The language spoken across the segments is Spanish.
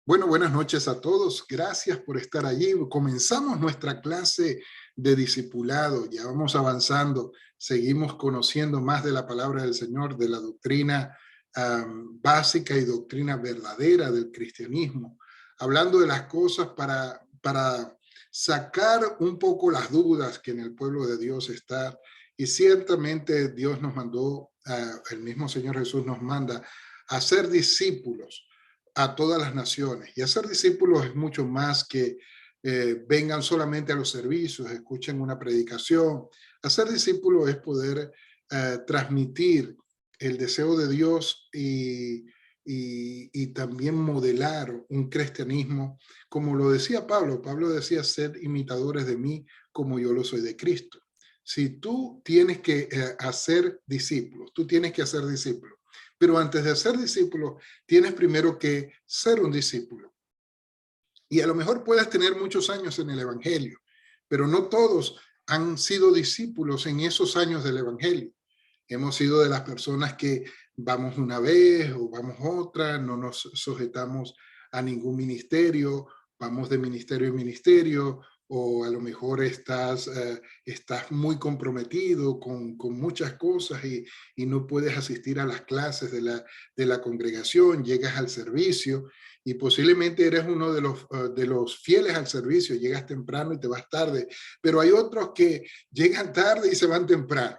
Bueno, buenas noches a todos. Gracias por estar allí. Comenzamos nuestra clase de discipulado. Ya vamos avanzando. Seguimos conociendo más de la palabra del Señor, de la doctrina básica y doctrina verdadera del cristianismo. Hablando de las cosas para sacar un poco las dudas que en el pueblo de Dios está. Y ciertamente Dios nos mandó, el mismo Señor Jesús nos manda a ser discípulos a todas las naciones. Y hacer discípulos es mucho más que vengan solamente a los servicios, escuchen una predicación. Hacer discípulos es poder transmitir el deseo de Dios y también modelar un cristianismo, como lo decía Pablo. Pablo decía, sed imitadores de mí como yo lo soy de Cristo. Si tú tienes que hacer discípulos, tú tienes que hacer discípulos. Pero antes de ser discípulo, tienes primero que ser un discípulo. Y a lo mejor puedes tener muchos años en el Evangelio, pero no todos han sido discípulos en esos años del Evangelio. Hemos sido de las personas que vamos una vez o vamos otra, no nos sujetamos a ningún ministerio, vamos de ministerio en ministerio, o a lo mejor estás muy comprometido con muchas cosas y no puedes asistir a las clases de la congregación, llegas al servicio y posiblemente eres uno de los fieles al servicio, llegas temprano y te vas tarde, pero hay otros que llegan tarde y se van temprano.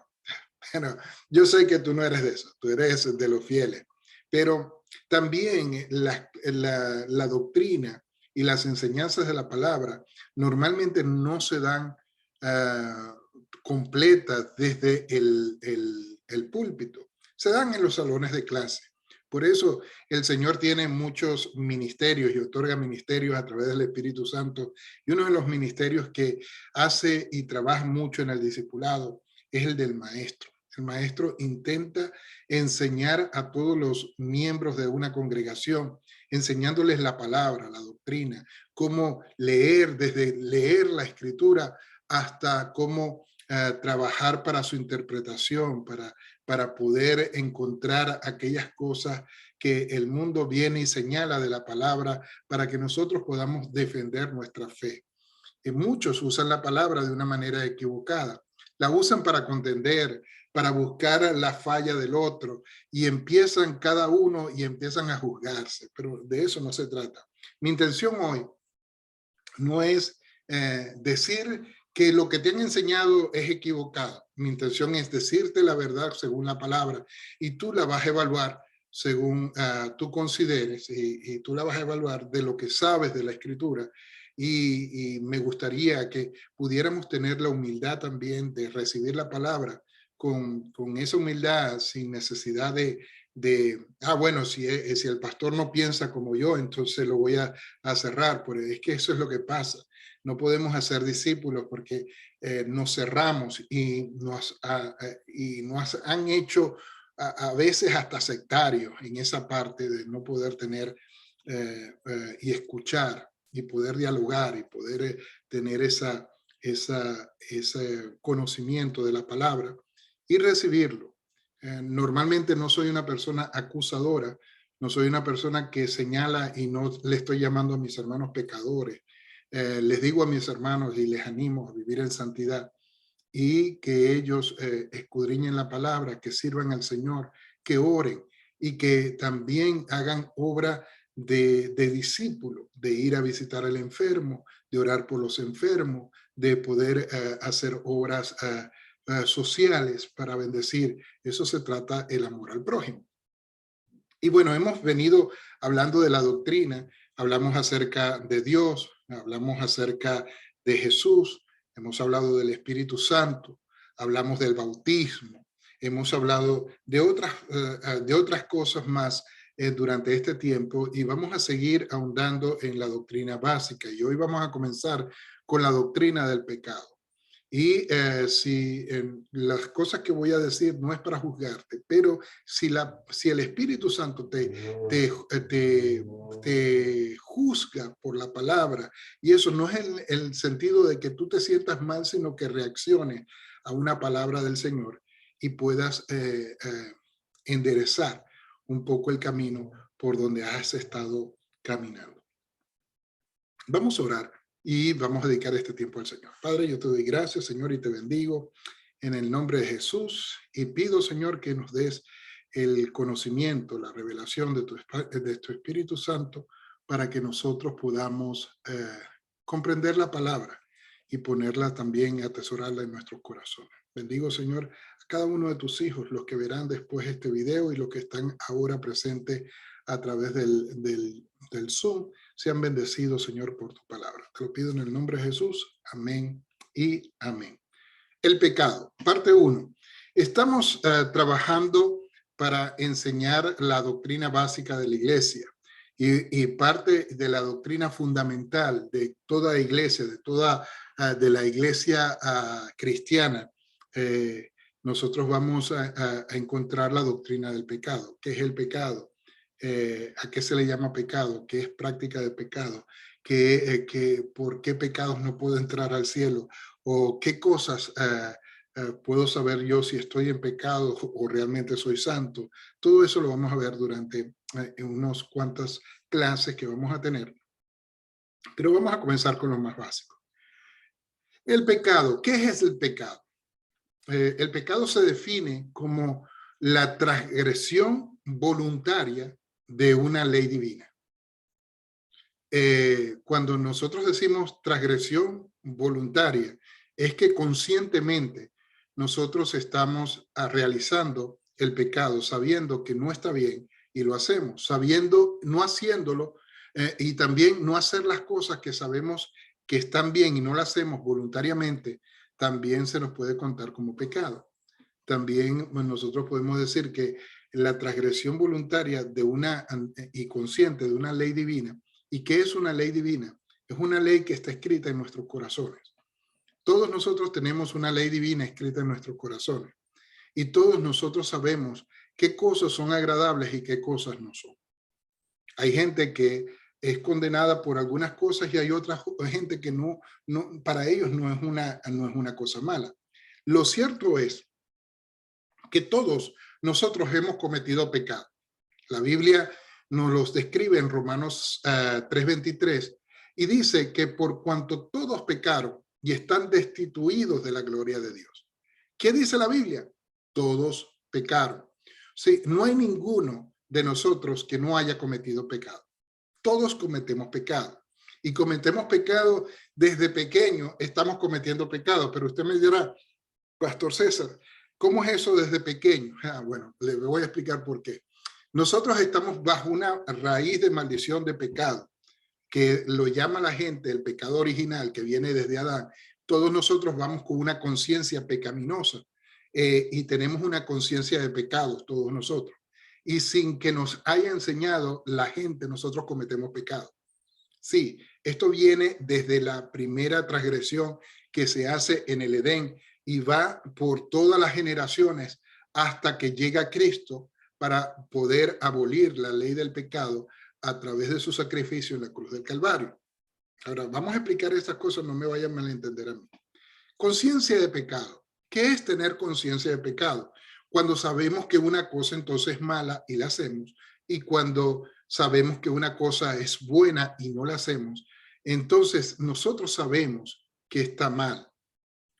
Bueno, yo sé que tú no eres de eso, tú eres de los fieles, pero también la doctrina y las enseñanzas de la palabra normalmente no se dan completas desde el púlpito, se dan en los salones de clase. Por eso el Señor tiene muchos ministerios y otorga ministerios a través del Espíritu Santo. Y uno de los ministerios que hace y trabaja mucho en el discipulado es el del maestro. El maestro intenta enseñar a todos los miembros de una congregación, enseñándoles la palabra, la doctrina, cómo leer, desde leer la escritura hasta cómo trabajar para su interpretación, para poder encontrar aquellas cosas que el mundo viene y señala de la palabra para que nosotros podamos defender nuestra fe. Y muchos usan la palabra de una manera equivocada. La usan para contender, para buscar la falla del otro y empiezan cada uno y empiezan a juzgarse, pero de eso no se trata. Mi intención hoy no es decir que lo que te han enseñado es equivocado. Mi intención es decirte la verdad según la palabra y tú la vas a evaluar según tú consideres y tú la vas a evaluar de lo que sabes de la escritura y me gustaría que pudiéramos tener la humildad también de recibir la palabra con esa humildad sin necesidad bueno, si el pastor no piensa como yo, entonces lo voy a cerrar, porque es que eso es lo que pasa. No podemos hacer discípulos porque nos cerramos y nos han hecho a veces hasta sectarios en esa parte de no poder tener y escuchar y poder dialogar y poder tener ese conocimiento de la palabra y recibirlo. Normalmente no soy una persona acusadora, no soy una persona que señala y no le estoy llamando a mis hermanos pecadores. Les digo a mis hermanos y les animo a vivir en santidad y que ellos escudriñen la palabra, que sirvan al Señor, que oren y que también hagan obra de discípulo, de ir a visitar al enfermo, de orar por los enfermos, de poder hacer obras sociales para bendecir. Eso se trata el amor al prójimo. Y bueno, hemos venido hablando de la doctrina, hablamos acerca de Dios, hablamos acerca de Jesús, hemos hablado del Espíritu Santo, hablamos del bautismo, hemos hablado de otras cosas más durante este tiempo y vamos a seguir ahondando en la doctrina básica. Y hoy vamos a comenzar con la doctrina del pecado. Y si las cosas que voy a decir no es para juzgarte, pero si el Espíritu Santo te juzga por la palabra, y eso no es el sentido de que tú te sientas mal, sino que reacciones a una palabra del Señor y puedas enderezar un poco el camino por donde has estado caminando. Vamos a orar y vamos a dedicar este tiempo al Señor. Padre, yo te doy gracias, Señor, y te bendigo en el nombre de Jesús y pido, Señor, que nos des el conocimiento, la revelación de tu Espíritu Santo para que nosotros podamos comprender la palabra y ponerla también, atesorarla en nuestros corazones. Bendigo, Señor, a cada uno de tus hijos, los que verán después este video y los que están ahora presentes a través del Zoom. Sean bendecidos, Señor, por tu palabra. Te lo pido en el nombre de Jesús. Amén y amén. El pecado, parte 1. Estamos trabajando para enseñar la doctrina básica de la iglesia y parte de la doctrina fundamental de toda iglesia, de la iglesia cristiana. Nosotros vamos a encontrar la doctrina del pecado. ¿Qué es el pecado? ¿A qué se le llama pecado? ¿Qué es práctica de pecado? ¿Por qué pecados no puedo entrar al cielo? ¿O qué cosas puedo saber yo si estoy en pecado o realmente soy santo? Todo eso lo vamos a ver durante unos cuantas clases que vamos a tener. Pero vamos a comenzar con lo más básico. El pecado. ¿Qué es el pecado? El pecado se define como la transgresión voluntaria de una ley divina. Cuando nosotros decimos transgresión voluntaria, es que conscientemente nosotros estamos realizando el pecado, sabiendo que no está bien y lo hacemos, sabiendo no haciéndolo y también no hacer las cosas que sabemos que están bien y no las hacemos voluntariamente, también se nos puede contar como pecado. También nosotros podemos decir que la transgresión voluntaria de y consciente de una ley divina. ¿Y qué es una ley divina? Es una ley que está escrita en nuestros corazones. Todos nosotros tenemos una ley divina escrita en nuestros corazones. Y todos nosotros sabemos qué cosas son agradables y qué cosas no son. Hay gente que es condenada por algunas cosas y hay otra gente que no, para ellos no es una cosa mala. Lo cierto es que todos nosotros hemos cometido pecado. La Biblia nos los describe en Romanos 3:23 y dice que por cuanto todos pecaron y están destituidos de la gloria de Dios. ¿Qué dice la Biblia? Todos pecaron. Sí, no hay ninguno de nosotros que no haya cometido pecado. Todos cometemos pecado. Y cometemos pecado desde pequeño, estamos cometiendo pecado. Pero usted me dirá, Pastor César, ¿cómo es eso desde pequeño? Bueno, le voy a explicar por qué. Nosotros estamos bajo una raíz de maldición de pecado, que lo llama la gente el pecado original que viene desde Adán. Todos nosotros vamos con una conciencia pecaminosa y tenemos una conciencia de pecados, todos nosotros. Y sin que nos haya enseñado la gente, nosotros cometemos pecado. Sí, esto viene desde la primera transgresión que se hace en el Edén y va por todas las generaciones hasta que llega Cristo para poder abolir la ley del pecado a través de su sacrificio en la cruz del Calvario. Ahora, vamos a explicar estas cosas, no me vayan a malentender a mí. Conciencia de pecado. ¿Qué es tener conciencia de pecado? Cuando sabemos que una cosa entonces es mala y la hacemos, y cuando sabemos que una cosa es buena y no la hacemos, entonces nosotros sabemos que está mal.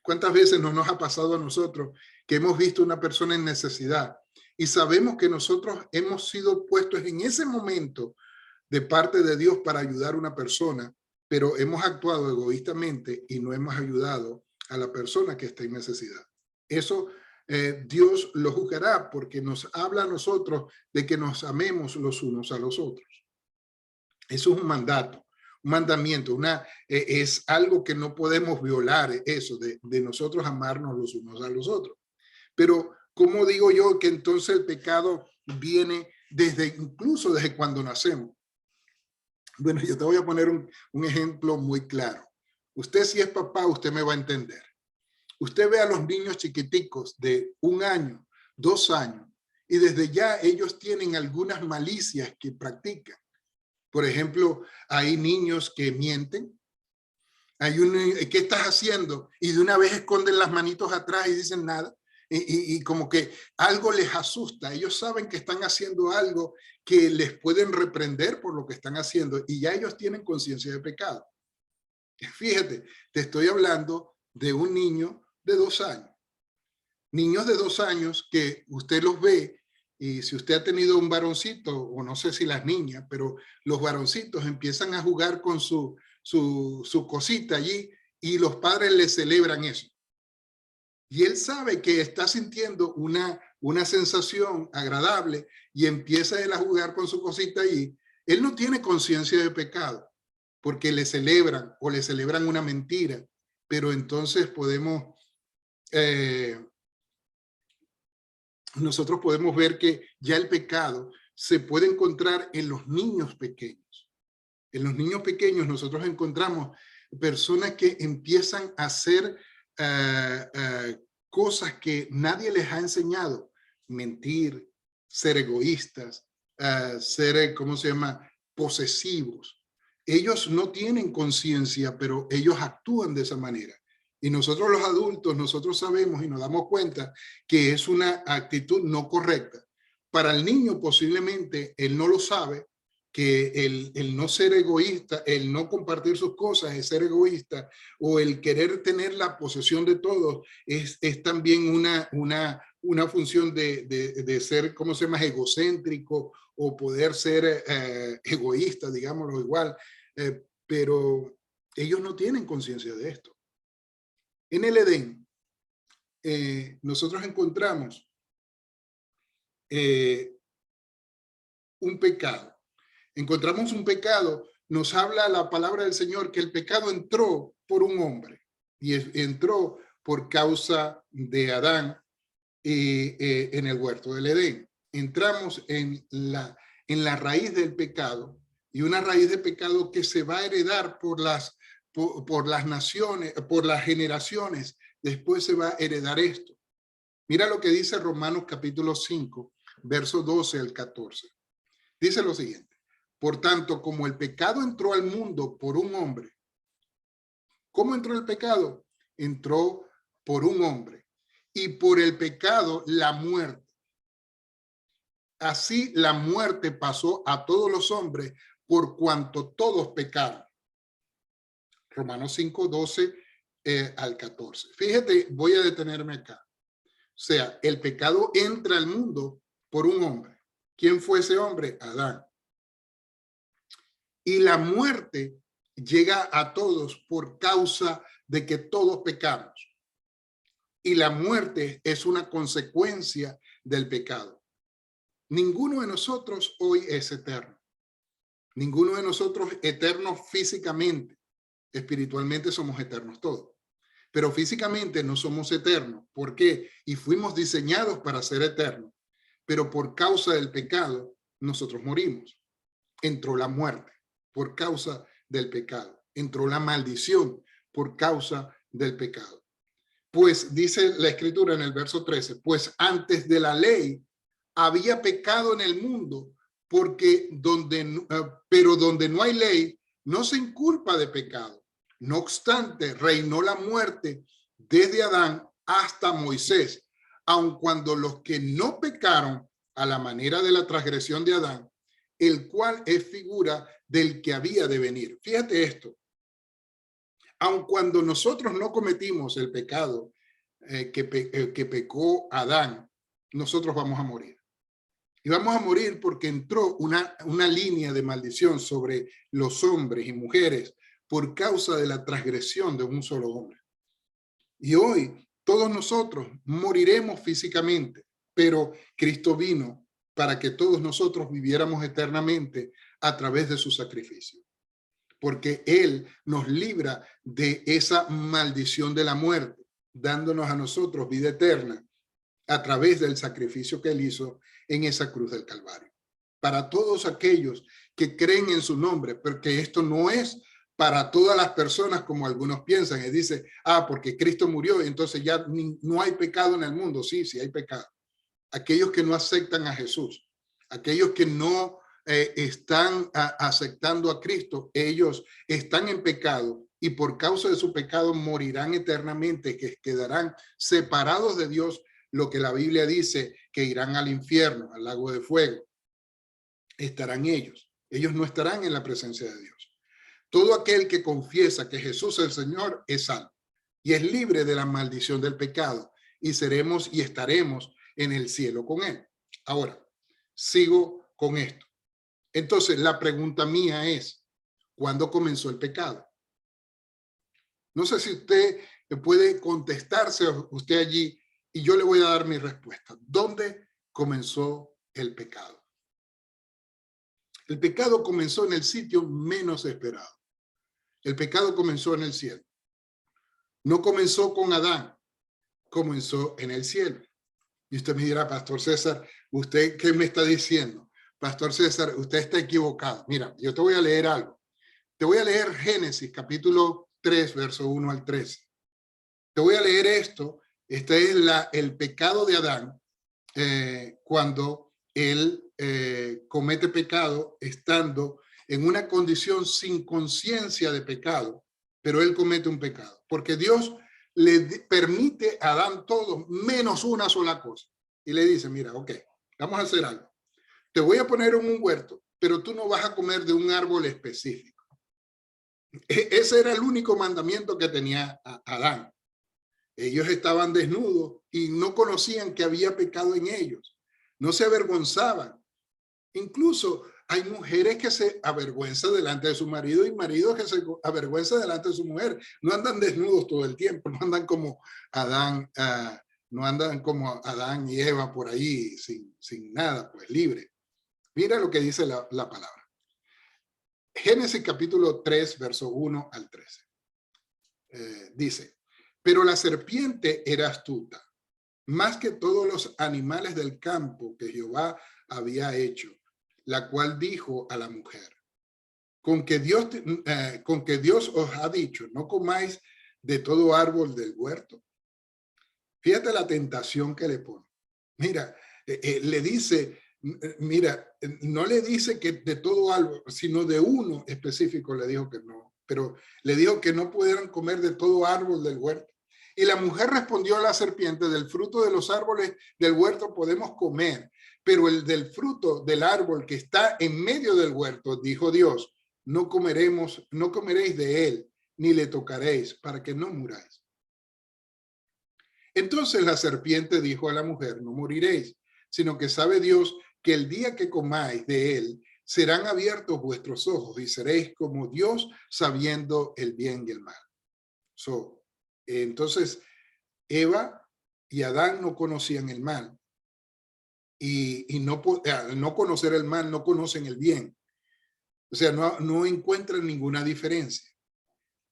¿Cuántas veces no nos ha pasado a nosotros que hemos visto una persona en necesidad y sabemos que nosotros hemos sido puestos en ese momento de parte de Dios para ayudar a una persona, pero hemos actuado egoístamente y no hemos ayudado a la persona que está en necesidad? Eso Dios lo juzgará porque nos habla a nosotros de que nos amemos los unos a los otros. Eso es un mandato, un mandamiento, es algo que no podemos violar, eso de nosotros amarnos los unos a los otros. Pero, ¿cómo digo yo que entonces el pecado viene incluso desde cuando nacemos? Bueno, yo te voy a poner un ejemplo muy claro. Usted si es papá, usted me va a entender. Usted ve a los niños chiquiticos de 1 año, 2 años, y desde ya ellos tienen algunas malicias que practican. Por ejemplo, hay niños que mienten. ¿Qué estás haciendo? Y de una vez esconden las manitos atrás y dicen nada. Y como que algo les asusta. Ellos saben que están haciendo algo que les pueden reprender por lo que están haciendo y ya ellos tienen conciencia de pecado. Fíjate, te estoy hablando de un niño de 2 años. Niños de 2 años que usted los ve, y si usted ha tenido un varoncito, o no sé si las niñas, pero los varoncitos empiezan a jugar con su cosita allí, y los padres le celebran eso. Y él sabe que está sintiendo una sensación agradable y empieza él a jugar con su cosita allí. Él no tiene conciencia de pecado porque le celebran o le celebran una mentira, pero entonces nosotros podemos ver que ya el pecado se puede encontrar en los niños pequeños. En los niños pequeños nosotros encontramos personas que empiezan a hacer cosas que nadie les ha enseñado: mentir, ser egoístas, ser, ¿cómo se llama?, posesivos. Ellos no tienen conciencia, pero ellos actúan de esa manera. Y nosotros los adultos, nosotros sabemos y nos damos cuenta que es una actitud no correcta. Para el niño posiblemente él no lo sabe, que el no ser egoísta, el no compartir sus cosas es ser egoísta, o el querer tener la posesión de todos es también una función de ser, ¿cómo se llama?, egocéntrico, o poder ser egoísta, digámoslo igual, pero ellos no tienen conciencia de esto. En el Edén, nosotros encontramos un pecado. Encontramos un pecado, nos habla la palabra del Señor que el pecado entró por un hombre, y entró por causa de Adán en el huerto del Edén. Entramos en la raíz del pecado, y una raíz de pecado que se va a heredar por las naciones, por las generaciones. Después se va a heredar esto. Mira lo que dice Romanos capítulo 5, verso 12 al 14. Dice lo siguiente: por tanto, como el pecado entró al mundo por un hombre. ¿Cómo entró el pecado? Entró por un hombre, y por el pecado la muerte. Así la muerte pasó a todos los hombres, por cuanto todos pecaron. Romanos 5, 12 al 14. Fíjate, voy a detenerme acá. O sea, el pecado entra al mundo por un hombre. ¿Quién fue ese hombre? Adán. Y la muerte llega a todos por causa de que todos pecamos. Y la muerte es una consecuencia del pecado. Ninguno de nosotros hoy es eterno. Ninguno de nosotros eterno físicamente. Espiritualmente somos eternos todos. Pero físicamente no somos eternos. ¿Por qué? Y fuimos diseñados para ser eternos. Pero por causa del pecado, nosotros morimos. Entró la muerte por causa del pecado. Entró la maldición por causa del pecado. Pues dice la escritura en el verso 13, pues antes de la ley había pecado en el mundo, porque pero donde no hay ley, no se inculpa de pecado. No obstante, reinó la muerte desde Adán hasta Moisés, aun cuando los que no pecaron a la manera de la transgresión de Adán, el cual es figura del que había de venir. Fíjate esto. Aun cuando nosotros no cometimos el pecado que pecó Adán, nosotros vamos a morir. Y vamos a morir porque entró una línea de maldición sobre los hombres y mujeres por causa de la transgresión de un solo hombre. Y hoy todos nosotros moriremos físicamente, pero Cristo vino para que todos nosotros viviéramos eternamente a través de su sacrificio. Porque Él nos libra de esa maldición de la muerte, dándonos a nosotros vida eterna a través del sacrificio que Él hizo en esa cruz del Calvario. Para todos aquellos que creen en su nombre, porque esto no es para todas las personas como algunos piensan y dicen, porque Cristo murió, entonces ya no hay pecado en el mundo. Sí, sí hay pecado. Aquellos que no aceptan a Jesús, aquellos que no están aceptando a Cristo, ellos están en pecado y por causa de su pecado morirán eternamente, que quedarán separados de Dios, lo que la Biblia dice que irán al infierno, al lago de fuego. Estarán ellos no estarán en la presencia de Dios. Todo aquel que confiesa que Jesús es el Señor es salvo y es libre de la maldición del pecado y seremos y estaremos en el cielo con él. Ahora, sigo con esto. Entonces, la pregunta mía es, ¿cuándo comenzó el pecado? No sé si usted puede contestarse usted allí y yo le voy a dar mi respuesta. ¿Dónde comenzó el pecado? El pecado comenzó en el sitio menos esperado. El pecado comenzó en el cielo. No comenzó con Adán, comenzó en el cielo. Y usted me dirá, Pastor César, ¿usted qué me está diciendo? Pastor César, usted está equivocado. Mira, yo te voy a leer algo. Te voy a leer Génesis, capítulo 3, verso 1 al 13. Te voy a leer esto. Este es el pecado de Adán cuando él comete pecado estando en una condición sin conciencia de pecado, pero él comete un pecado. Porque Dios le permite a Adán todo menos una sola cosa. Y le dice, mira, ok, vamos a hacer algo. Te voy a poner en un huerto, pero tú no vas a comer de un árbol específico. Ese era el único mandamiento que tenía Adán. Ellos estaban desnudos y no conocían que había pecado en ellos. No se avergonzaban. Incluso hay mujeres que se avergüenzan delante de su marido y maridos que se avergüenzan delante de su mujer. No andan desnudos todo el tiempo, no andan como Adán, no andan como Adán y Eva por ahí sin nada, pues libre. Mira lo que dice la palabra. Génesis capítulo 3, verso 1 al 13. Dice, pero la serpiente era astuta, más que todos los animales del campo que Jehová había hecho, la cual dijo a la mujer, con que Dios os ha dicho, no comáis de todo árbol del huerto. Fíjate la tentación que le pone. Mira, le dice, mira, no le dice que de todo árbol, sino de uno específico le dijo que no, pero le dijo que no pudieran comer de todo árbol del huerto. Y la mujer respondió a la serpiente, del fruto de los árboles del huerto podemos comer, pero el del fruto del árbol que está en medio del huerto, dijo Dios, no comeréis de él, ni le tocaréis, para que no muráis. Entonces la serpiente dijo a la mujer, no moriréis, sino que sabe Dios que el día que comáis de él, serán abiertos vuestros ojos y seréis como Dios sabiendo el bien y el mal. Entonces, Eva y Adán no conocían el mal y no conocer el mal, no conocen el bien. O sea, no encuentran ninguna diferencia.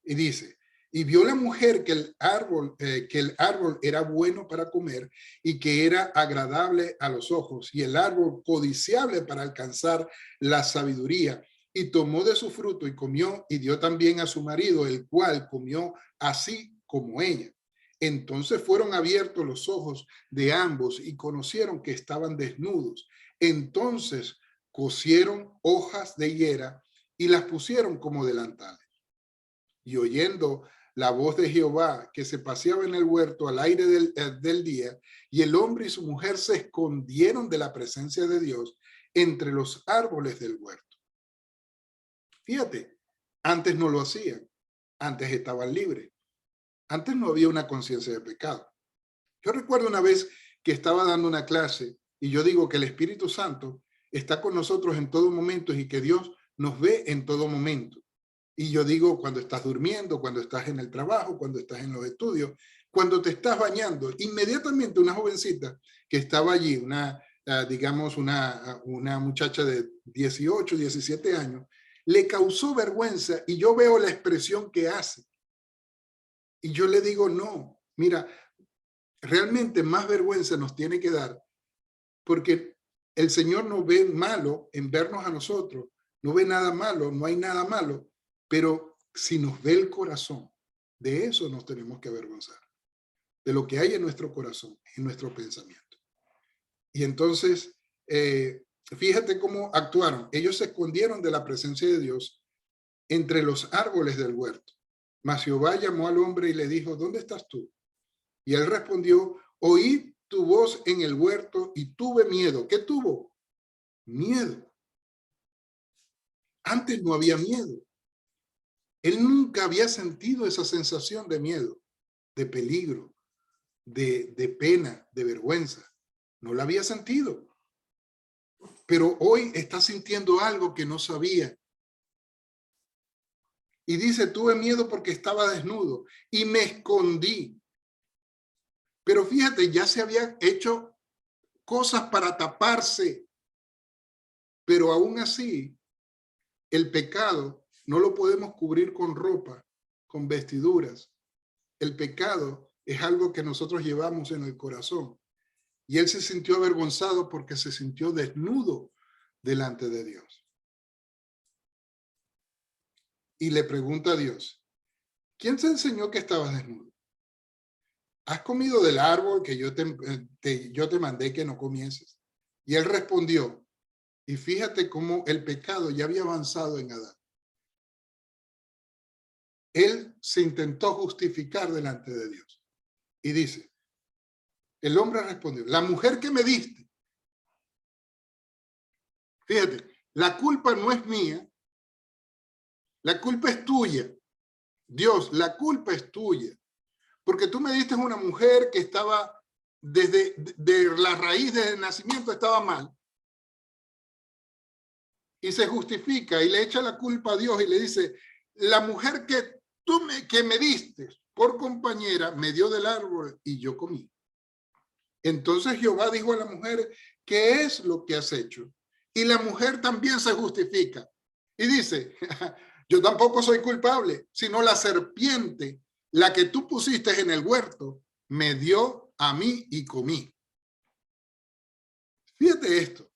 Y dice, y vio la mujer que el árbol era bueno para comer y que era agradable a los ojos y el árbol codiciable para alcanzar la sabiduría. Y tomó de su fruto y comió y dio también a su marido, el cual comió así como ella. Entonces fueron abiertos los ojos de ambos y conocieron que estaban desnudos. Entonces cosieron hojas de higuera y las pusieron como delantales. Y oyendo la voz de Jehová que se paseaba en el huerto al aire del día, y el hombre y su mujer se escondieron de la presencia de Dios entre los árboles del huerto. Fíjate, antes no lo hacían, antes estaban libres, antes no había una conciencia de pecado. Yo recuerdo una vez que estaba dando una clase y yo digo que el Espíritu Santo está con nosotros en todo momento y que Dios nos ve en todo momento. Y yo digo, cuando estás durmiendo, cuando estás en el trabajo, cuando estás en los estudios, cuando te estás bañando, inmediatamente una jovencita que estaba allí, digamos, una muchacha de 18, 17 años, le causó vergüenza y yo veo la expresión que hace. Y yo le digo, no, mira, realmente más vergüenza nos tiene que dar porque el Señor no ve malo en vernos a nosotros, no ve nada malo, no hay nada malo. Pero si nos ve el corazón, de eso nos tenemos que avergonzar, de lo que hay en nuestro corazón, en nuestro pensamiento. Y entonces, fíjate cómo actuaron. Ellos se escondieron de la presencia de Dios entre los árboles del huerto. Mas Jehová llamó al hombre y le dijo, ¿dónde estás tú? Y él respondió, oí tu voz en el huerto y tuve miedo. ¿Qué tuvo? Miedo. Antes no había miedo. Él nunca había sentido esa sensación de miedo, de peligro, de pena, de vergüenza. No la había sentido. Pero hoy está sintiendo algo que no sabía. Y dice, tuve miedo porque estaba desnudo y me escondí. Pero fíjate, ya se había hecho cosas para taparse. Pero aún así, el pecado no lo podemos cubrir con ropa, con vestiduras. El pecado es algo que nosotros llevamos en el corazón. Y él se sintió avergonzado porque se sintió desnudo delante de Dios. Y le pregunta a Dios, ¿quién te enseñó que estabas desnudo? ¿Has comido del árbol que yo te mandé que no comieses? Y él respondió, y fíjate cómo el pecado ya había avanzado en Adán. Él se intentó justificar delante de Dios. Y dice, el hombre respondió, la mujer que me diste. Fíjate, la culpa no es mía, la culpa es tuya. Dios, la culpa es tuya. Porque tú me diste una mujer que estaba desde la raíz del nacimiento estaba mal. Y se justifica y le echa la culpa a Dios y le dice, la mujer que me diste por compañera me dio del árbol y yo comí. Entonces Jehová dijo a la mujer, ¿qué es lo que has hecho? Y la mujer también se justifica y dice, yo tampoco soy culpable, sino la serpiente, la que tú pusiste en el huerto, me dio a mí y comí. Fíjate esto.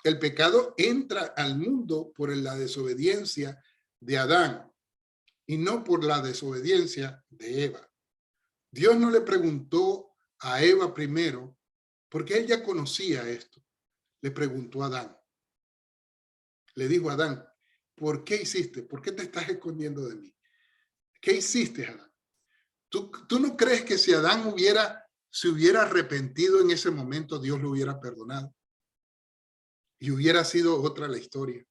El pecado entra al mundo por la desobediencia de Adán y no por la desobediencia de Eva. Dios no le preguntó a Eva primero, porque él ya conocía esto. Le preguntó a Adán. Le dijo a Adán, ¿por qué hiciste? ¿Por qué te estás escondiendo de mí? ¿Qué hiciste, Adán? ¿Tú no crees que si Adán se hubiera arrepentido en ese momento, Dios lo hubiera perdonado? Y hubiera sido otra la historia.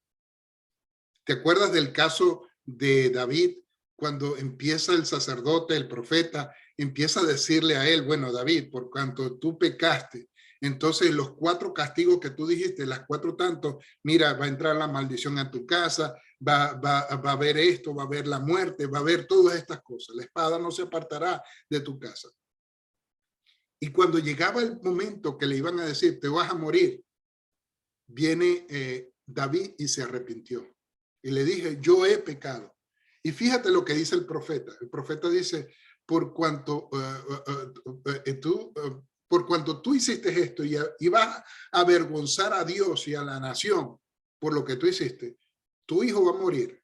¿Te acuerdas del caso de David? Cuando empieza el sacerdote, el profeta, empieza a decirle a él, bueno, David, por cuanto tú pecaste, entonces los 4 castigos que tú dijiste, las 4 tantos, mira, va a entrar la maldición a tu casa, va a haber esto, va a haber la muerte, va a haber todas estas cosas. La espada no se apartará de tu casa. Y cuando llegaba el momento que le iban a decir, te vas a morir, viene David y se arrepintió. Y le dije, yo he pecado. Y fíjate lo que dice el profeta. El profeta dice, por cuanto tú hiciste esto y vas a avergonzar a Dios y a la nación por lo que tú hiciste, tu hijo va a morir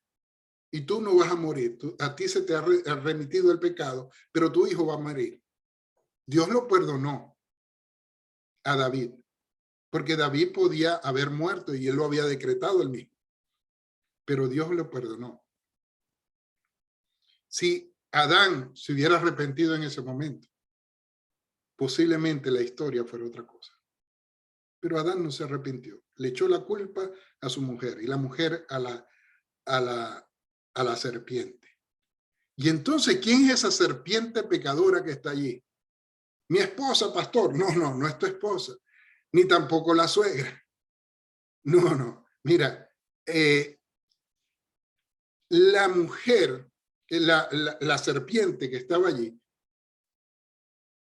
y tú no vas a morir. A ti se te ha remitido el pecado, pero tu hijo va a morir. Dios lo perdonó a David, porque David podía haber muerto y él lo había decretado él mismo. Pero Dios lo perdonó. Si Adán se hubiera arrepentido en ese momento, posiblemente la historia fuera otra cosa. Pero Adán no se arrepintió. Le echó la culpa a su mujer y la mujer a la serpiente. Y entonces, ¿quién es esa serpiente pecadora que está allí? Mi esposa, pastor. No es tu esposa. Ni tampoco la suegra. No. Mira, la mujer, la serpiente que estaba allí,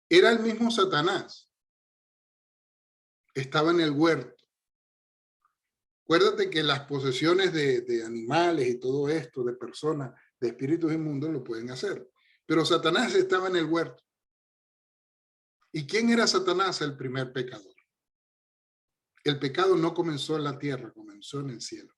era el mismo Satanás. Estaba en el huerto. Acuérdate que las posesiones de animales y todo esto, de personas, de espíritus inmundos, lo pueden hacer. Pero Satanás estaba en el huerto. ¿Y quién era Satanás? El primer pecador. El pecado no comenzó en la tierra, comenzó en el cielo.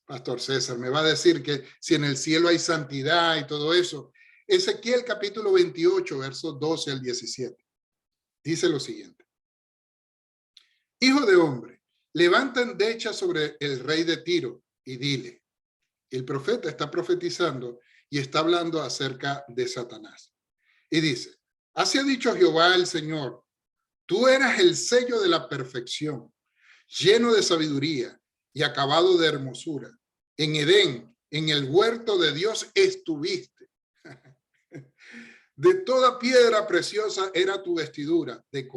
Pastor César, me va a decir que si en el cielo hay santidad y todo eso. Ezequiel capítulo 28, versos 12 al 17. Dice lo siguiente. Hijo de hombre, levanta endecha sobre el rey de Tiro y dile. El profeta está profetizando y está hablando acerca de Satanás. Y dice, así ha dicho Jehová el Señor, tú eras el sello de la perfección, lleno de sabiduría y acabado de hermosura. En Edén En el huerto de Dios estuviste. De toda piedra preciosa era tu vestidura, de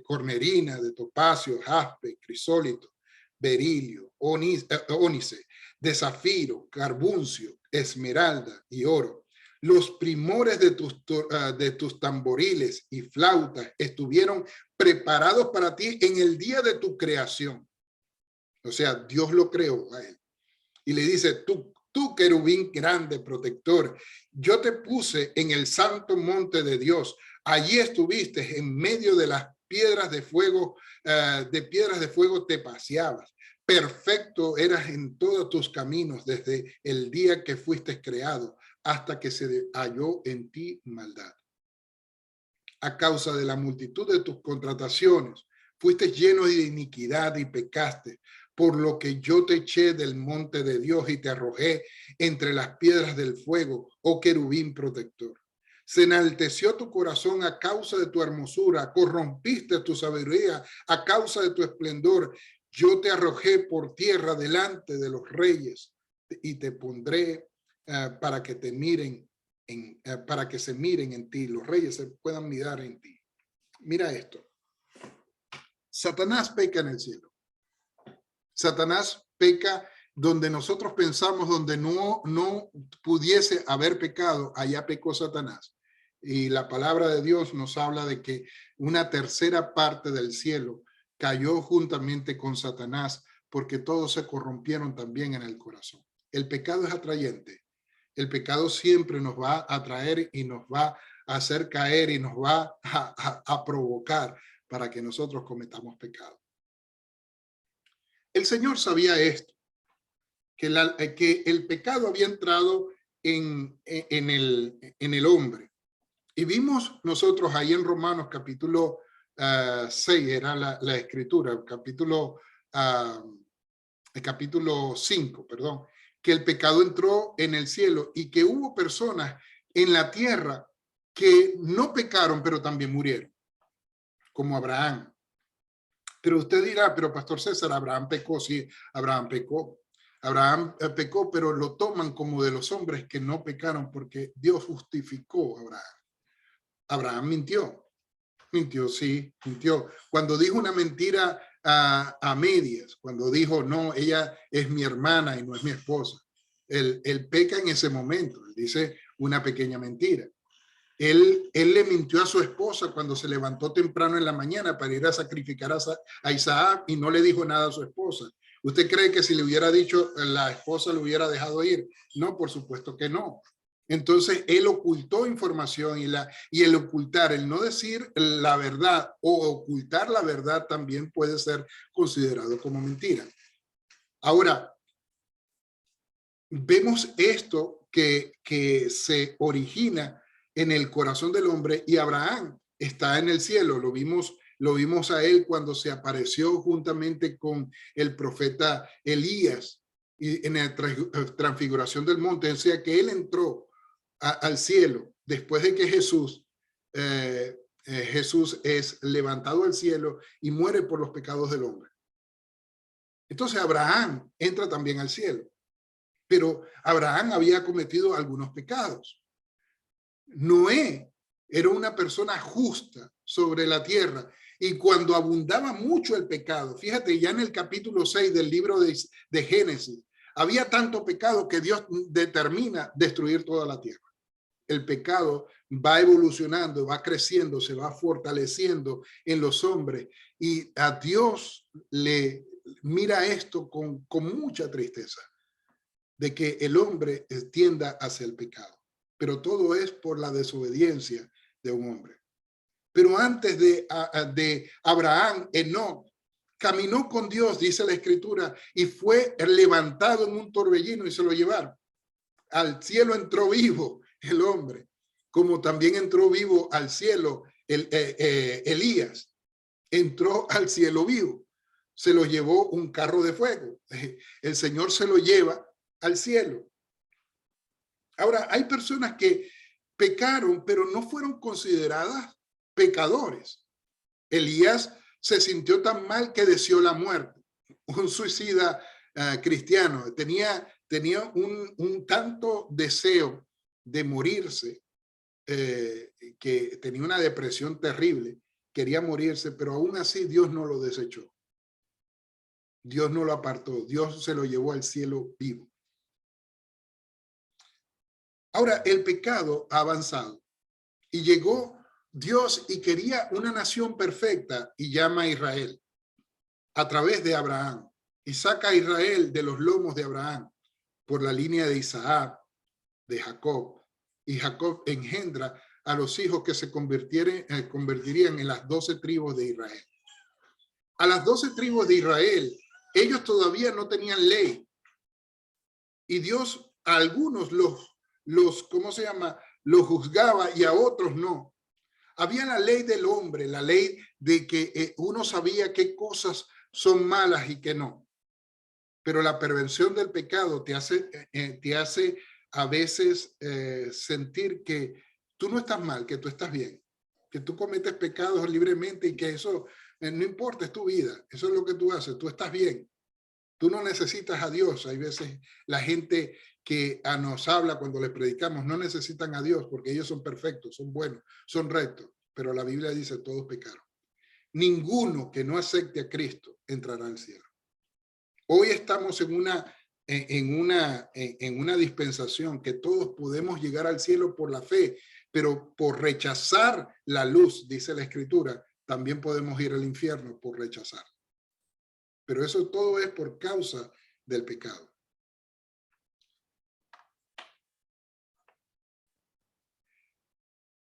cornerina, de topacio, jaspe, crisólito, berilio, ónice, de zafiro, carbuncio, esmeralda y oro. Los primores de tus tamboriles y flautas estuvieron preparados para ti en el día de tu creación. O sea, Dios lo creó a él. Y le dice, tú querubín grande, protector, yo te puse en el santo monte de Dios. Allí estuviste en medio de las piedras de fuego, te paseabas. Perfecto eras en todos tus caminos desde el día que fuiste creado hasta que se halló en ti maldad. A causa de la multitud de tus contrataciones, fuiste lleno de iniquidad y pecaste, por lo que yo te eché del monte de Dios y te arrojé entre las piedras del fuego, oh querubín protector. Se enalteció tu corazón a causa de tu hermosura, corrompiste tu sabiduría a causa de tu esplendor. Yo te arrojé por tierra delante de los reyes y te pondré para que te miren, para que se miren en ti, los reyes se puedan mirar en ti. Mira esto. Satanás peca en el cielo. Satanás peca donde nosotros pensamos, donde no pudiese haber pecado, allá pecó Satanás. Y la palabra de Dios nos habla de que una tercera parte del cielo cayó juntamente con Satanás porque todos se corrompieron también en el corazón. El pecado es atrayente. El pecado siempre nos va a atraer y nos va a hacer caer y nos va a provocar para que nosotros cometamos pecado. El Señor sabía esto, que el pecado había entrado en el hombre. Y vimos nosotros ahí en Romanos capítulo 6, era la escritura, capítulo 5, perdón, que el pecado entró en el cielo y que hubo personas en la tierra que no pecaron, pero también murieron, como Abraham. Pero usted dirá, pero Pastor César, Abraham pecó. Sí, Abraham pecó. Abraham pecó, pero lo toman como de los hombres que no pecaron porque Dios justificó a Abraham. Abraham mintió, sí, mintió. Cuando dijo una mentira a medias, cuando dijo, no, ella es mi hermana y no es mi esposa, él peca en ese momento, él dice una pequeña mentira. Él le mintió a su esposa cuando se levantó temprano en la mañana para ir a sacrificar a Isaac y no le dijo nada a su esposa. ¿Usted cree que si le hubiera dicho, la esposa lo hubiera dejado ir? No, por supuesto que no. Entonces, él ocultó información y el ocultar, el no decir la verdad o ocultar la verdad también puede ser considerado como mentira. Ahora, vemos esto que se origina en el corazón del hombre y Abraham está en el cielo. Lo vimos a él cuando se apareció juntamente con el profeta Elías y en la transfiguración del monte. O sea que él entró al cielo después de que Jesús es levantado al cielo y muere por los pecados del hombre. Entonces Abraham entra también al cielo. Pero Abraham había cometido algunos pecados. Noé era una persona justa sobre la tierra y cuando abundaba mucho el pecado, fíjate ya en el capítulo 6 del libro de Génesis, había tanto pecado que Dios determina destruir toda la tierra. El pecado va evolucionando, va creciendo, se va fortaleciendo en los hombres y a Dios le mira esto con mucha tristeza, de que el hombre tienda hacia el pecado. Pero todo es por la desobediencia de un hombre. Pero antes de Abraham, Enoc caminó con Dios, dice la escritura, y fue levantado en un torbellino y se lo llevaron. Al cielo entró vivo el hombre, como también entró vivo al cielo Elías. Entró al cielo vivo. Se lo llevó un carro de fuego. El Señor se lo lleva al cielo. Ahora, hay personas que pecaron, pero no fueron consideradas pecadores. Elías se sintió tan mal que deseó la muerte. Un suicida cristiano. Tenía tenía un tanto deseo de morirse, que tenía una depresión terrible, quería morirse, pero aún así Dios no lo desechó. Dios no lo apartó, Dios se lo llevó al cielo vivo. Ahora, el pecado ha avanzado y llegó Dios y quería una nación perfecta y llama a Israel a través de Abraham y saca a Israel de los lomos de Abraham por la línea de Isaac, de Jacob, y Jacob engendra a los hijos que se convertirían en las 12 tribus de Israel. A las 12 tribus de Israel, ellos todavía no tenían ley y Dios a algunos ¿cómo se llama? Los juzgaba y a otros no. Había la ley del hombre, la ley de que uno sabía qué cosas son malas y qué no. Pero la perversión del pecado te hace a veces sentir que tú no estás mal, que tú estás bien, que tú cometes pecados libremente y que eso no importa, es tu vida, eso es lo que tú haces, tú estás bien. Tú no necesitas a Dios. Hay veces la gente que nos habla cuando les predicamos no necesitan a Dios porque ellos son perfectos, son buenos, son rectos. Pero la Biblia dice todos pecaron. Ninguno que no acepte a Cristo entrará al cielo. Hoy estamos en una dispensación que todos podemos llegar al cielo por la fe, pero por rechazar la luz, dice la Escritura, también podemos ir al infierno por rechazar. Pero eso todo es por causa del pecado.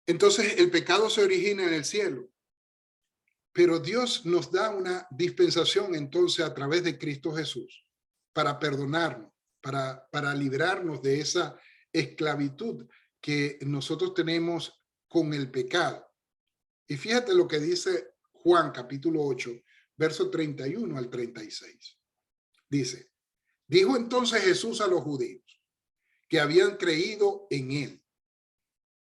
Entonces el pecado se origina en el cielo, pero Dios nos da una dispensación entonces a través de Cristo Jesús para perdonarnos, para librarnos de esa esclavitud que nosotros tenemos con el pecado. Y fíjate lo que dice Juan capítulo 8, verso 31 al 36. Dice, dijo entonces Jesús a los judíos que habían creído en él.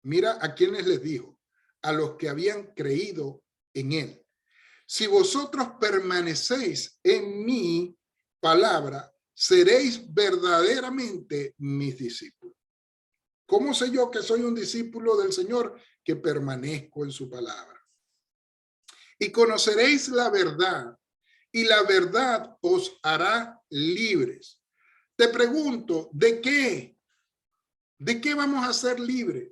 Mira a quienes les dijo, a los que habían creído en él. Si vosotros permanecéis en mi palabra, seréis verdaderamente mis discípulos. ¿Cómo sé yo que soy un discípulo del Señor? Que permanezco en su palabra. Y conoceréis la verdad, y la verdad os hará libres. Te pregunto, ¿de qué? ¿De qué vamos a ser libres?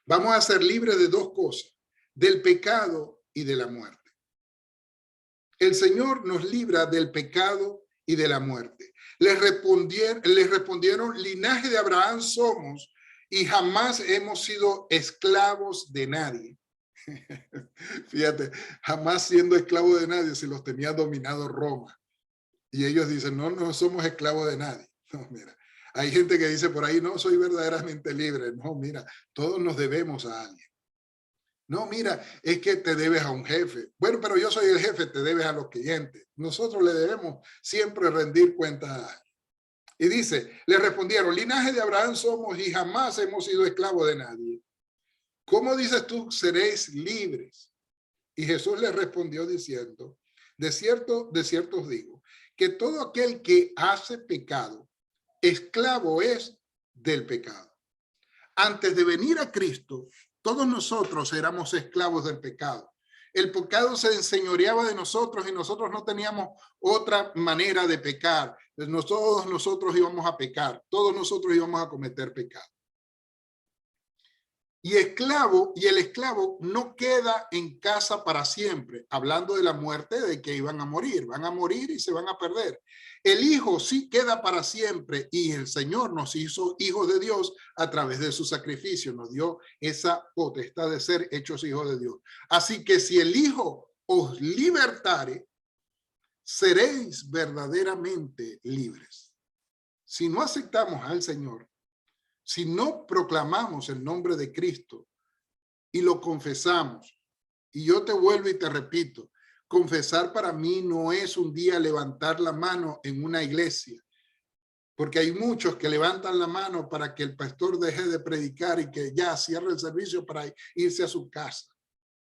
Vamos a ser libres de dos cosas, del pecado y de la muerte. El Señor nos libra del pecado y de la muerte. Les respondieron, linaje de Abraham somos y jamás hemos sido esclavos de nadie. Fíjate, jamás siendo esclavo de nadie, si los tenía dominado Roma. Y ellos dicen, no, no somos esclavos de nadie. No, mira, hay gente que dice por ahí, no, soy verdaderamente libre. No, mira, todos nos debemos a alguien. No, mira, es que te debes a un jefe. Bueno, pero yo soy el jefe, te debes a los clientes. Nosotros le debemos siempre rendir cuentas a alguien. Y dice, le respondieron, linaje de Abraham somos y jamás hemos sido esclavos de nadie. ¿Cómo dices tú, seréis libres? Y Jesús le respondió diciendo, de cierto os digo, que todo aquel que hace pecado, esclavo es del pecado. Antes de venir a Cristo, todos nosotros éramos esclavos del pecado. El pecado se enseñoreaba de nosotros y nosotros no teníamos otra manera de pecar. Todos nosotros íbamos a pecar, todos nosotros íbamos a cometer pecado. Y el esclavo no queda en casa para siempre, hablando de la muerte, de que van a morir y se van a perder. El hijo sí queda para siempre y el Señor nos hizo hijos de Dios a través de su sacrificio, nos dio esa potestad de ser hechos hijos de Dios. Así que si el hijo os libertare, seréis verdaderamente libres. Si no aceptamos al Señor, si no proclamamos el nombre de Cristo y lo confesamos, y yo te vuelvo y te repito, confesar para mí no es un día levantar la mano en una iglesia, porque hay muchos que levantan la mano para que el pastor deje de predicar y que ya cierre el servicio para irse a su casa.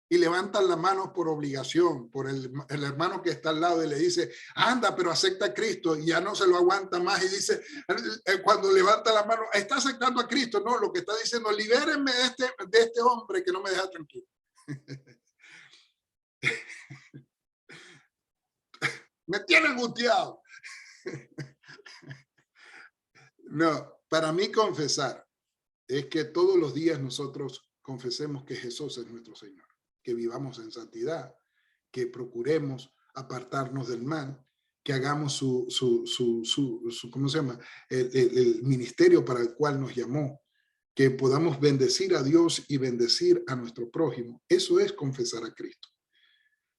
y levantan la mano por obligación, por el hermano que está al lado y le dice, anda, pero acepta a Cristo, y ya no se lo aguanta más y dice, cuando levanta la mano, está aceptando a Cristo, no, lo que está diciendo, libérenme de este hombre que no me deja tranquilo. Me tiene angustiado. No, para mí confesar es que todos los días nosotros confesemos que Jesús es nuestro Señor, que vivamos en santidad, que procuremos apartarnos del mal, que hagamos ¿cómo se llama? El ministerio para el cual nos llamó, que podamos bendecir a Dios y bendecir a nuestro prójimo. Eso es confesar a Cristo.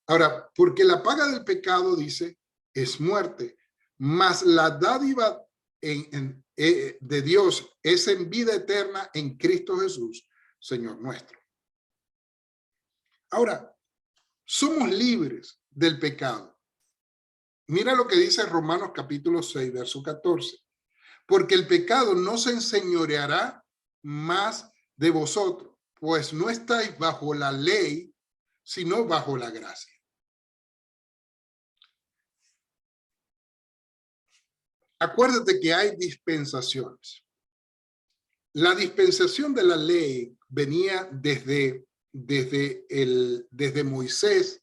Ahora, porque la paga del pecado, dice, es muerte, mas la dádiva de Dios es en vida eterna en Cristo Jesús, Señor nuestro. Ahora, somos libres del pecado. Mira lo que dice Romanos capítulo 6, verso 14. Porque el pecado no se enseñoreará más de vosotros, pues no estáis bajo la ley, sino bajo la gracia. Acuérdate que hay dispensaciones. La dispensación de la ley venía desde Moisés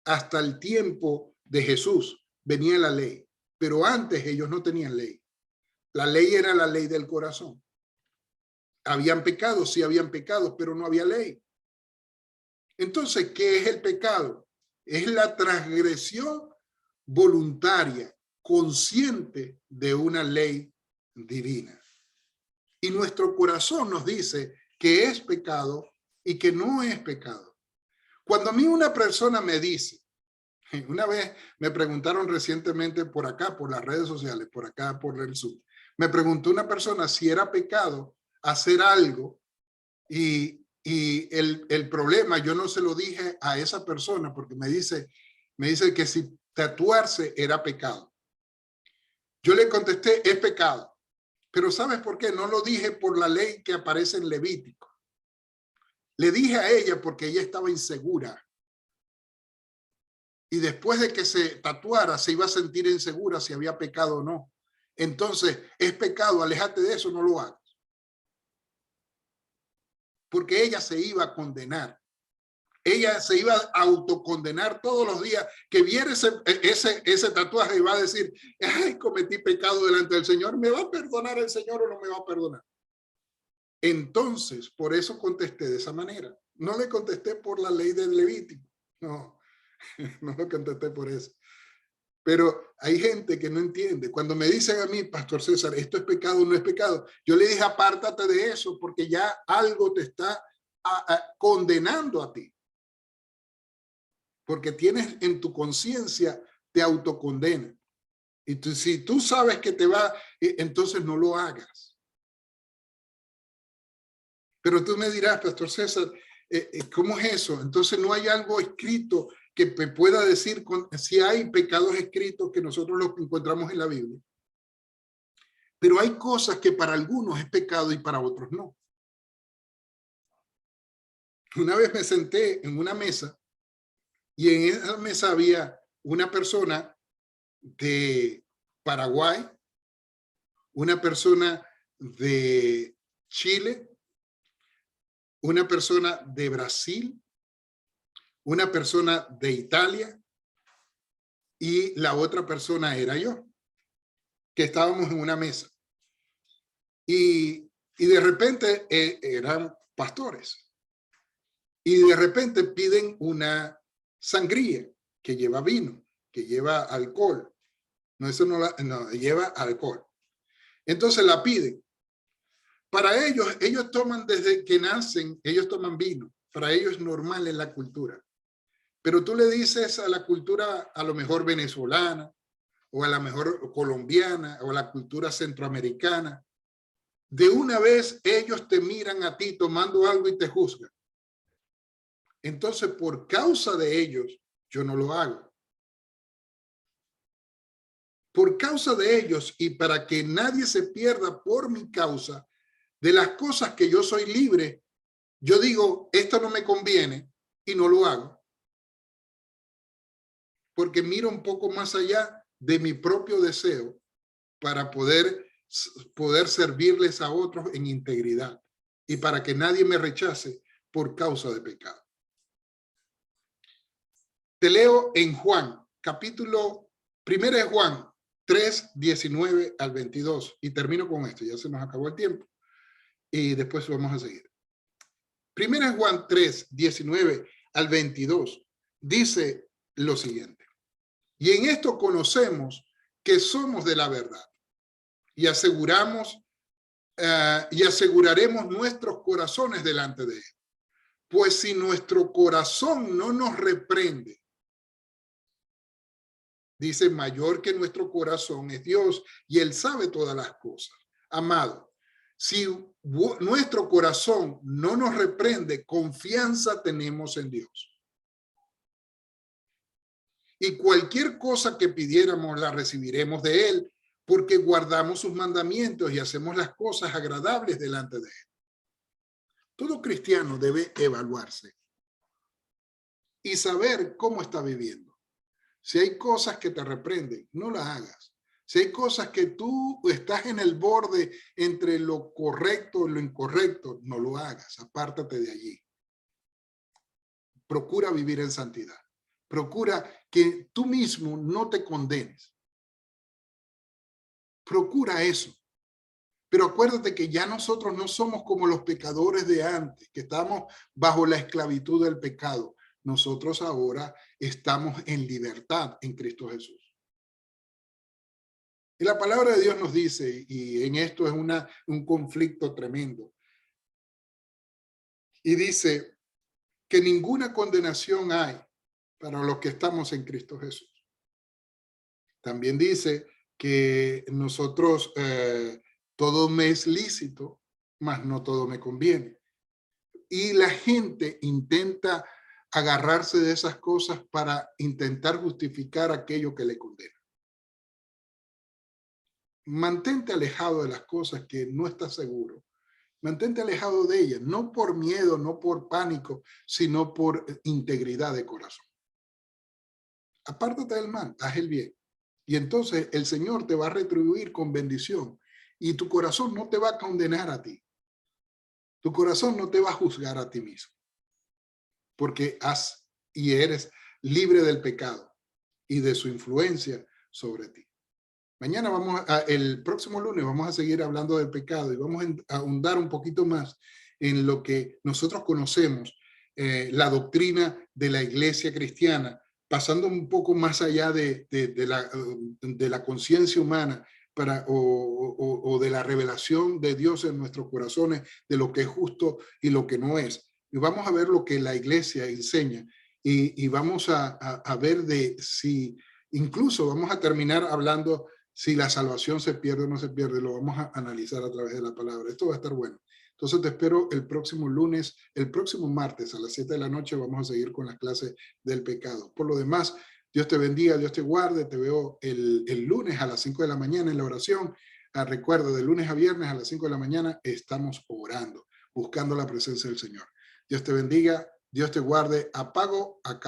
hasta el tiempo de Jesús. Venía la ley, pero antes ellos no tenían ley. La ley era la ley del corazón. Habían pecados, sí habían pecados, pero no había ley. Entonces, ¿qué es el pecado? Es la transgresión voluntaria, consciente de una ley divina. Y nuestro corazón nos dice que es pecado y que no es pecado. Cuando a mí una persona me dice, una vez me preguntaron recientemente por acá, por las redes sociales, por acá, por el Zoom, me preguntó una persona si era pecado hacer algo y el problema, yo no se lo dije a esa persona porque me dice que si tatuarse era pecado. Yo le contesté, es pecado. Pero ¿sabes por qué? No lo dije por la ley que aparece en Levítico. Le dije a ella porque ella estaba insegura. Y después de que se tatuara, se iba a sentir insegura si había pecado o no. Entonces, es pecado, aléjate de eso, no lo hagas. Porque ella se iba a condenar. Ella se iba a autocondenar todos los días que viera ese tatuaje y va a decir, ay, cometí pecado delante del Señor, ¿me va a perdonar el Señor o no me va a perdonar? Entonces, por eso contesté de esa manera. No le contesté por la ley del Levítico, no, no lo contesté por eso. Pero hay gente que no entiende. Cuando me dicen a mí, Pastor César, esto es pecado o no es pecado, yo le dije, apártate de eso porque ya algo te está condenando a ti. Porque tienes en tu conciencia, te autocondena. Y si tú sabes que te va, entonces no lo hagas. Pero tú me dirás, Pastor César, ¿cómo es eso? Entonces no hay algo escrito que me pueda decir si hay pecados escritos que nosotros los encontramos en la Biblia. Pero hay cosas que para algunos es pecado y para otros no. Una vez me senté en una mesa y en esa mesa había una persona de Paraguay, una persona de Chile, una persona de Brasil, una persona de Italia y la otra persona era yo, que estábamos en una mesa. Y de repente eran pastores. Y de repente piden una sangría que lleva vino, que lleva alcohol. No, eso no lleva alcohol. Entonces la piden. Para ellos toman desde que nacen, ellos toman vino. Para ellos es normal en la cultura. Pero tú le dices a la cultura a lo mejor venezolana o a la mejor colombiana o a la cultura centroamericana, de una vez ellos te miran a ti tomando algo y te juzgan. Entonces, por causa de ellos, yo no lo hago. Por causa de ellos y para que nadie se pierda por mi causa, de las cosas que yo soy libre, yo digo, esto no me conviene, y no lo hago, porque miro un poco más allá de mi propio deseo para poder servirles a otros en integridad y para que nadie me rechace por causa de pecado. Te leo en Juan, capítulo 1 de Juan 3, 19 al 22, y termino con esto, ya se nos acabó el tiempo, y después vamos a seguir. 1 de Juan 3, 19 al 22, dice lo siguiente: y en esto conocemos que somos de la verdad, y aseguraremos nuestros corazones delante de él. Pues si nuestro corazón no nos reprende, dice, mayor que nuestro corazón es Dios, y él sabe todas las cosas. Amado, si nuestro corazón no nos reprende, confianza tenemos en Dios. Y cualquier cosa que pidiéramos la recibiremos de él, porque guardamos sus mandamientos y hacemos las cosas agradables delante de él. Todo cristiano debe evaluarse y saber cómo está viviendo. Si hay cosas que te reprenden, no las hagas. Si hay cosas que tú estás en el borde entre lo correcto y lo incorrecto, no lo hagas. Apártate de allí. Procura vivir en santidad. Procura que tú mismo no te condenes. Procura eso. Pero acuérdate que ya nosotros no somos como los pecadores de antes, que estamos bajo la esclavitud del pecado. Nosotros ahora estamos en libertad en Cristo Jesús. Y la palabra de Dios nos dice, y en esto es un conflicto tremendo, y dice que ninguna condenación hay para los que estamos en Cristo Jesús. También dice que nosotros, todo me es lícito, mas no todo me conviene. Y la gente intenta agarrarse de esas cosas para intentar justificar aquello que le condena. Mantente alejado de las cosas que no estás seguro. Mantente alejado de ellas, no por miedo, no por pánico, sino por integridad de corazón. Apártate del mal, haz el bien. Y entonces el Señor te va a retribuir con bendición. Y tu corazón no te va a condenar a ti. Tu corazón no te va a juzgar a ti mismo. Porque eres libre del pecado y de su influencia sobre ti. Mañana el próximo lunes vamos a seguir hablando del pecado y vamos a ahondar un poquito más en lo que nosotros conocemos, la doctrina de la iglesia cristiana, pasando un poco más allá de la conciencia humana o de la revelación de Dios en nuestros corazones, de lo que es justo y lo que no es. Y vamos a ver lo que la iglesia enseña y vamos a ver si, incluso vamos a terminar hablando si la salvación se pierde o no se pierde. Lo vamos a analizar a través de la palabra. Esto va a estar bueno. Entonces te espero el próximo lunes, el próximo martes a las 7 de la noche vamos a seguir con las clases del pecado. Por lo demás, Dios te bendiga, Dios te guarde. Te veo el lunes a las 5 de la mañana en la oración. Recuerda, de lunes a viernes a las 5 de la mañana estamos orando, buscando la presencia del Señor. Dios te bendiga, Dios te guarde. Apago acá.